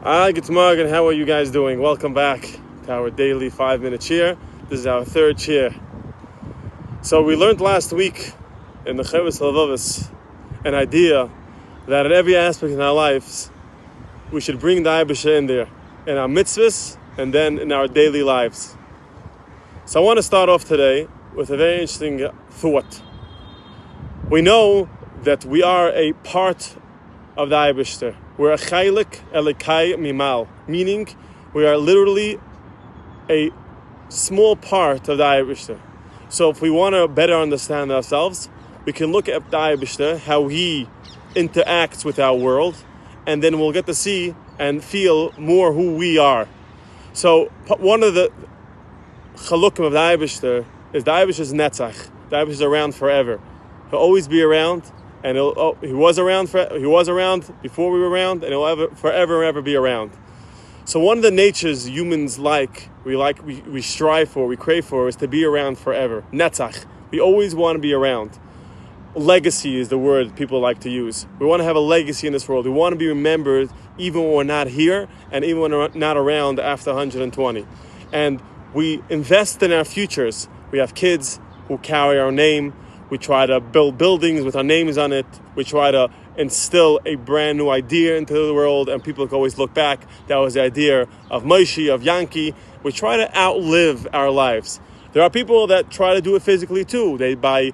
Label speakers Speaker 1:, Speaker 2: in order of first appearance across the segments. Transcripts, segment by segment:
Speaker 1: Hi, good morning. How are you guys doing? Welcome back to our daily 5-minute shir. This is our third shir. So we learned last week in the Chovos HaLevavos an idea that in every aspect in our lives we should bring the Eibusher in there, in our mitzvahs and then in our daily lives. So I want to start off today with a very interesting thought. We know that we are a part of the Eibusher. We're a chaylik elikai mimal, meaning we are literally a small part of the Eibusher. So if we want to better understand ourselves, we can look at the Eibusher, how he interacts with our world, and then we'll get to see and feel more who we are. So one of the chalukim of the Eibusher is the Eibusher's netzach. The Eibusher is around forever. He'll always be around. And he was around before we were around, and he'll forever and ever be around. So one of the natures humans we strive for, we crave for, is to be around forever. Netzach. We always want to be around. Legacy is the word people like to use. We want to have a legacy in this world. We want to be remembered even when we're not here, and even when we're not around after 120. And we invest in our futures. We have kids who carry our name. We try to build buildings with our names on it. We try to instill a brand new idea into the world, and people can always look back. That was the idea of Moshe, of Yankee. We try to outlive our lives. There are people that try to do it physically too. By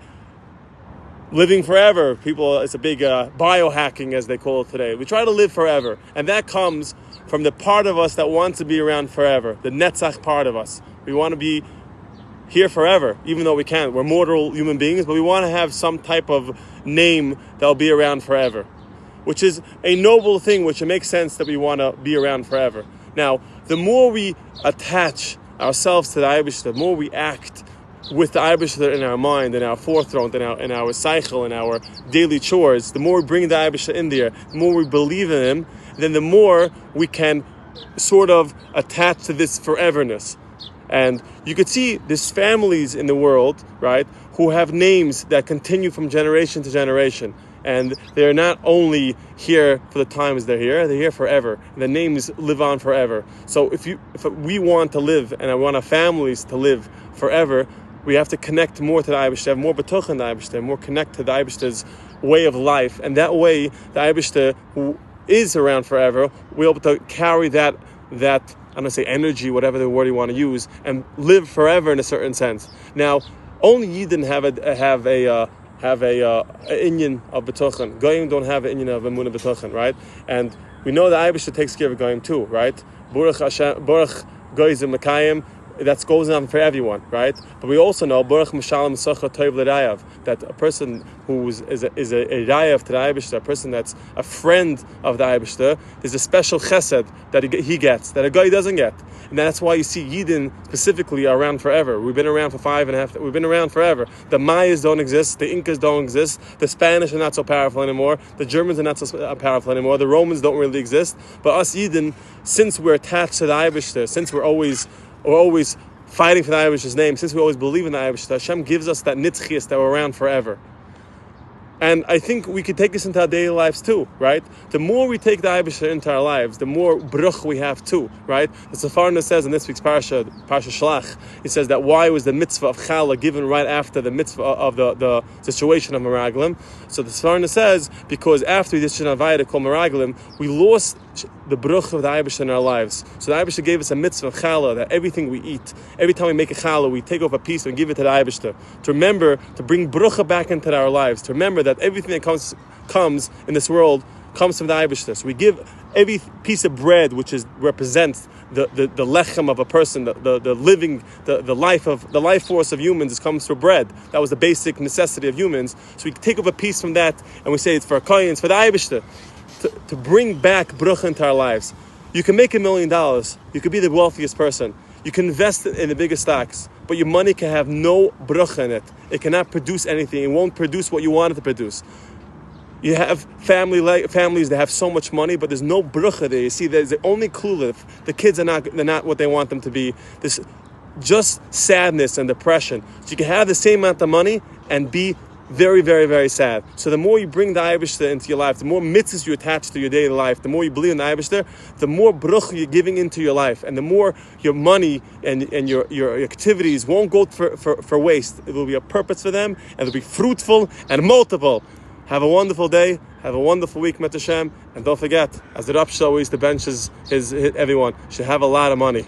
Speaker 1: living forever. It's a big biohacking, as they call it today. We try to live forever, and that comes from the part of us that wants to be around forever, the netzach part of us. We want to be here forever, even though we can't. We're mortal human beings, but we want to have some type of name that'll be around forever, which is a noble thing, which it makes sense that we want to be around forever. Now, the more we attach ourselves to the Eibusher, the more we act with the Eibusher in our mind, in our forefront, in our cycle, in our daily chores, the more we bring the Eibusher in there, the more we believe in him, then the more we can sort of attach to this foreverness. And you could see there's families in the world, right, who have names that continue from generation to generation. And they're not only here for the times they're here forever. The names live on forever. So if we want to live, and I want our families to live forever, we have to connect more to the Eibusher, have more b'toch in the Eibusher, more connect to the Eibusher's way of life. And that way, the Eibusher, who is around forever, will be able to carry that I'm going to say energy, whatever the word you want to use, and live forever in a certain sense. Now, only Yidden have a inyan of betochen. Goyim don't have an inyan of emunah betochen, right? And we know the Eibusher takes care of Goyim too, right? Baruch Hashem, Baruch Goyim Mekayim. That goes on for everyone, right? But we also know Baruch Mishalem Socha Tov L'Rayav, that a person who is a Rayav to the Eibusher, a person that's a friend of the Eibusher, there's a special chesed that he gets, that a guy doesn't get. And that's why you see Yidden specifically are around forever. We've been around we've been around forever. The Mayas don't exist, the Incas don't exist, the Spanish are not so powerful anymore, the Germans are not so powerful anymore, the Romans don't really exist. But us Yidden, since we're attached to the Eibusher, since we're always fighting for the Eibusher's name, since we always believe in the Eibusher, Hashem gives us that nitzchias that we're around forever. And I think we could take this into our daily lives too, right? The more we take the Eibusher into our lives, the more bruch we have too, right? The Sefarna says in this week's Parsha Shlach, it says that why was the mitzvah of Challah given right after the mitzvah of the situation of Meraglim? So the Sefarna says, because after we did Shana Vayda called Meraglim, we lost the bruch of the Eibusher in our lives. So the Eibusher gave us a mitzvah of Challah, that everything we eat, every time we make a Challah, we take off a piece and give it to the Eibusher. To remember, to bring brucha back into our lives, to remember that everything that comes in this world comes from the Eibusher. So we give every piece of bread, which represents the lechem of a person, the living, the life force of humans, comes through bread. That was the basic necessity of humans. So we take off a piece from that, and we say it's for a kohen, it's for the Eibusher. To bring back brucha into our lives. You can make $1 million. You could be the wealthiest person. You can invest in the biggest stocks, but your money can have no brucha in it. It cannot produce anything. It won't produce what you want it to produce. You have families that have so much money, but there's no brucha there. You see, there's the only clue. The kids they're not what they want them to be. This just sadness and depression. So you can have the same amount of money and be very, very, very sad. So the more you bring the Eibishter into your life, the more mitzvahs you attach to your daily life, the more you believe in the Eibishter, the more bruch you're giving into your life, and the more your money and your activities won't go for waste. It will be a purpose for them, and it'll be fruitful and multiple. Have a wonderful day. Have a wonderful week, Met Hashem. And don't forget, as the Rav always, the bench is everyone should have a lot of money.